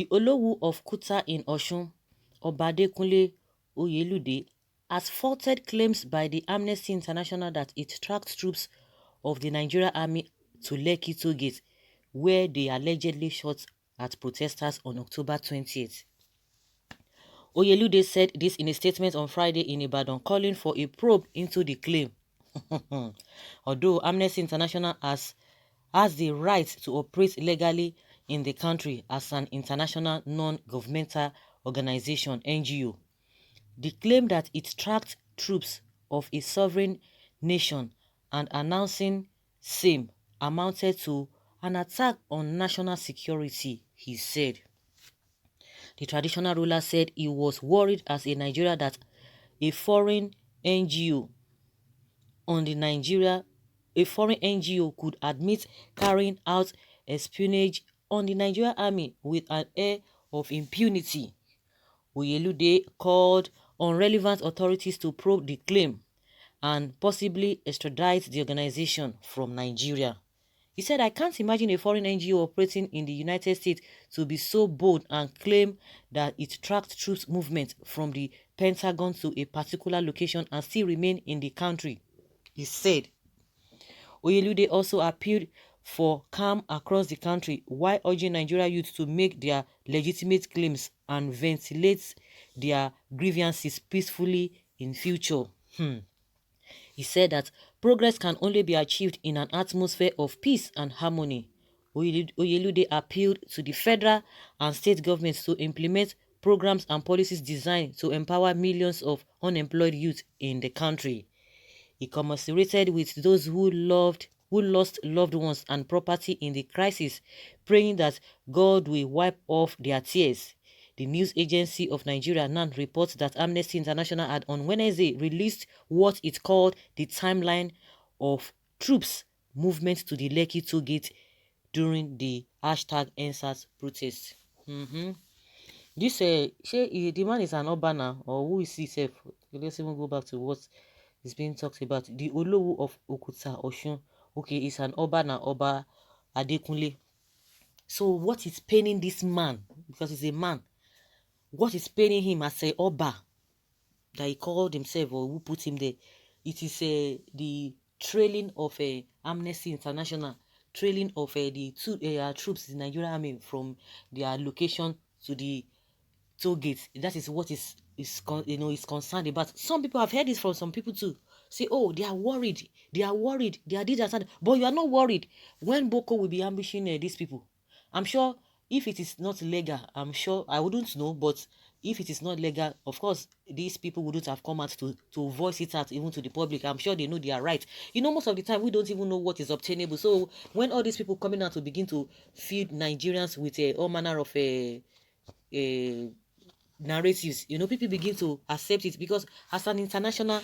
Olowu of Kuta in Osun, Obadekunle Oyelude, has faulted claims by the Amnesty International that it tracked troops of the Nigerian army to Lekki toll gate, where they allegedly shot at protesters on October 20th. Oyelude said this in a statement on Friday in Ibadan, calling for a probe into the claim. Although Amnesty International has the right to operate legally in the country as an international non-governmental organization (NGO), the claim that it tracked troops of a sovereign nation and announcing same amounted to an attack on national security, he said. The traditional ruler said he was worried as a Nigerian that a foreign NGO could admit carrying out espionage on the Nigerian army with an air of impunity. Oyelude called on relevant authorities to probe the claim and possibly extradite the organization from Nigeria. He said, I can't imagine a foreign NGO operating in the United States to be so bold and claim that it tracked troops movement from the Pentagon to a particular location and still remain in the country, he said. Oyelude also appealed for calm across the country while urging Nigeria youth to make their legitimate claims and ventilate their grievances peacefully in future. He said that progress can only be achieved in an atmosphere of peace and harmony. Oyelude appealed to the federal and state governments to implement programs and policies designed to empower millions of unemployed youth in the country. He commiserated with those who lost loved ones and property in the crisis, praying that God will wipe off their tears. The news agency of Nigeria, NAN, reports that Amnesty International had on Wednesday released what it called the timeline of troops movement to the Lekki toll gate during the #EndSARS protest. This the man is an Obana, or who is he self? Let's even go back to what is being talked about. The Olowu of Okuta Osun. Okay, it's an Obana, Oba Adekunle. So what is paining this man? Because he's a man. What is paining him as a Oba that he called himself, or who put him there? It is the trailing of Amnesty International, trailing of the two troops in Nigerian army from their location to the toll gate. That is what is concerned about. Some people have heard this from some people too. Say, oh, they are worried, they are this and that. But you are not worried when Boko will be ambushing these people. I'm sure if it is not legal, I'm sure, I wouldn't know, but if it is not legal, of course, these people wouldn't have come out to voice it out even to the public. I'm sure they know they are right. Most of the time, we don't even know what is obtainable. So when all these people coming out to begin to feed Nigerians with all manner of narratives, people begin to accept it, because as an international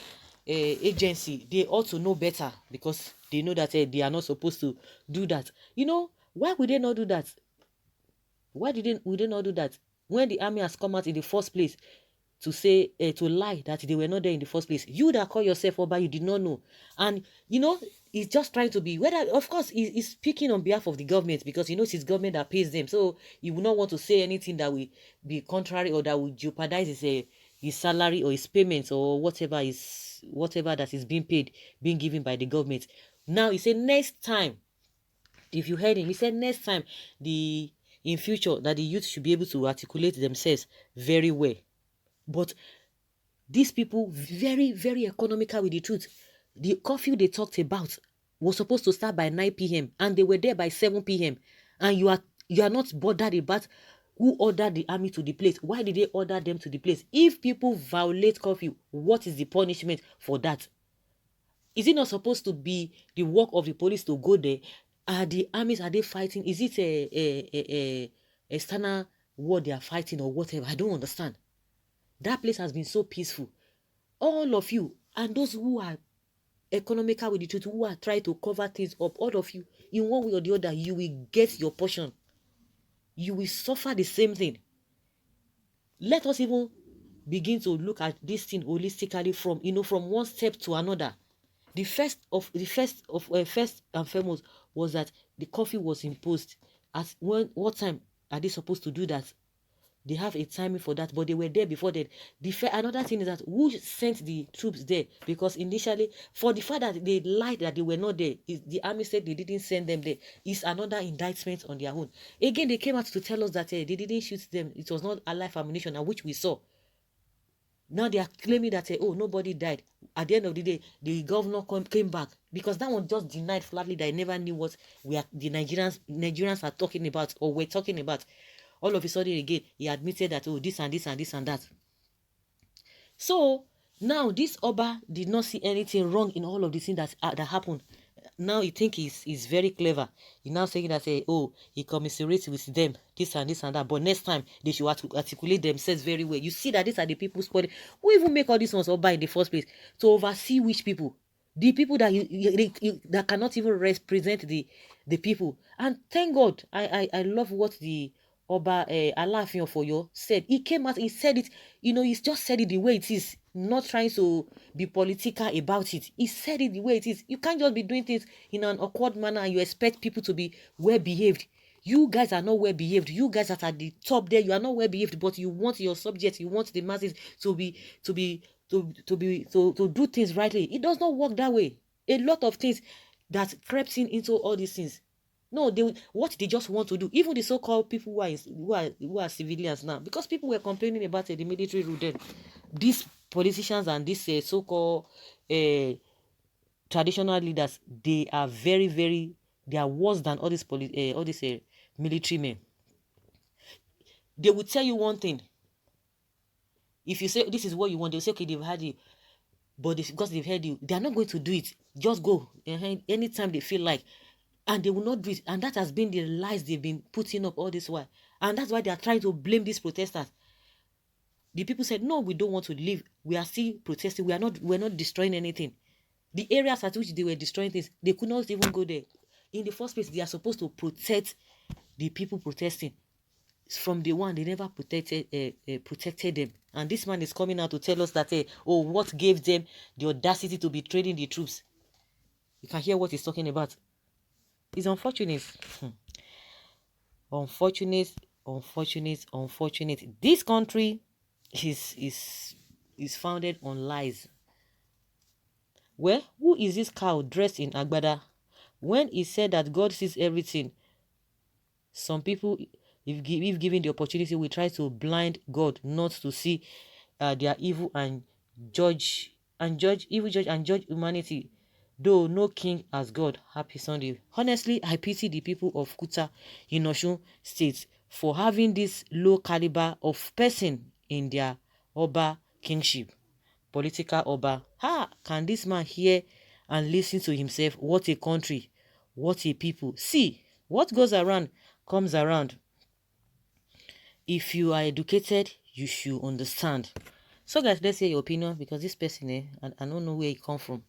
agency, they ought to know better, because they know that they are not supposed to do that. Why would they not do that? Why would they not do that when the army has come out in the first place to say, to lie that they were not there in the first place? You that call yourself Oba, you did not know. And, he's just trying to be, of course, he's speaking on behalf of the government, because it's his government that pays them. So he will not want to say anything that will be contrary or that will jeopardize his salary or his payments or whatever that is being given by the government. Now, he said next time, if you heard him, he said next time, in future, that the youth should be able to articulate themselves very well. But these people, very, very economical with the truth. The curfew they talked about was supposed to start by 9 p.m. and they were there by 7 p.m. And you are not bothered about who ordered the army to the place. Why did they order them to the place? If people violate curfew, what is the punishment for that? Is it not supposed to be the work of the police to go there? Are the armies, are they fighting? Is it a external war they are fighting or whatever? I don't understand. That place has been so peaceful. All of you, and those who are economical with the truth, who are trying to cover things up, all of you, in one way or the other, you will get your portion. You will suffer the same thing. Let us even begin to look at this thing holistically from one step to another. The first and foremost was that the curfew was imposed. What time are they supposed to do that? They have a timing for that, but they were there before that. Another thing is that who sent the troops there? Because initially, for the fact that they lied that they were not there, the army said they didn't send them there, is another indictment on their own. Again, they came out to tell us that they didn't shoot them. It was not a live ammunition, which we saw. Now they are claiming that oh, nobody died. At the end of the day, the governor came back, because that one just denied flatly that I never knew what the Nigerians are talking about, or were talking about. All of a sudden again, he admitted that oh, this and this and this and that. So now this Oba did not see anything wrong in all of the things that happened. Now he think he's very clever. He now saying that oh, he commiserates with them, this and this and that. But next time they should articulate themselves very well. You see that these are the people spoiling. Who even make all these ones Oba in the first place? To oversee which people? The people that that cannot even represent the people. And thank God, I love what the Oba Alaafin of Oyo said. He came out, he said it, he's just said it the way it is, not trying to be political about it. He said it the way it is. You can't just be doing things in an awkward manner and you expect people to be well behaved. You guys are not well behaved. You guys that are at the top there, you are not well behaved, but you want your subjects, you want the masses to do things rightly. It does not work that way. A lot of things that crept into all these things. No, what they just want to do, even the so-called people who are civilians now, because people were complaining about the military rule then. These politicians and these so-called traditional leaders, they are very, very, they are worse than all these military men. They will tell you one thing. If you say this is what you want, they'll say, okay, they've heard you. But because they've heard you, they are not going to do it. Just go anytime they feel like. And they will not do it. And that has been the lies they've been putting up all this while. And that's why they are trying to blame these protesters. The people said, no, we don't want to leave. We are still protesting. We're not destroying anything. The areas at which they were destroying things, they could not even go there. In the first place, they are supposed to protect the people protesting. From day one, they never protected them. And this man is coming out to tell us that, oh, what gave them the audacity to be trading the troops? You can hear what he's talking about. It's unfortunate. Unfortunate. This country is founded on lies. Well, who is this cow dressed in agbada? When he said that God sees everything, some people, if given the opportunity, will try to blind God not to see their evil and judge humanity. Though no king as God. Happy Sunday. Honestly, I pity the people of Kuta in Osun State for having this low caliber of person in their Oba kingship. Political Oba. Can this man hear and listen to himself? What a country. What a people. See, what goes around comes around. If you are educated, you should understand. So guys, let's hear your opinion, because this person, I don't know where he come from.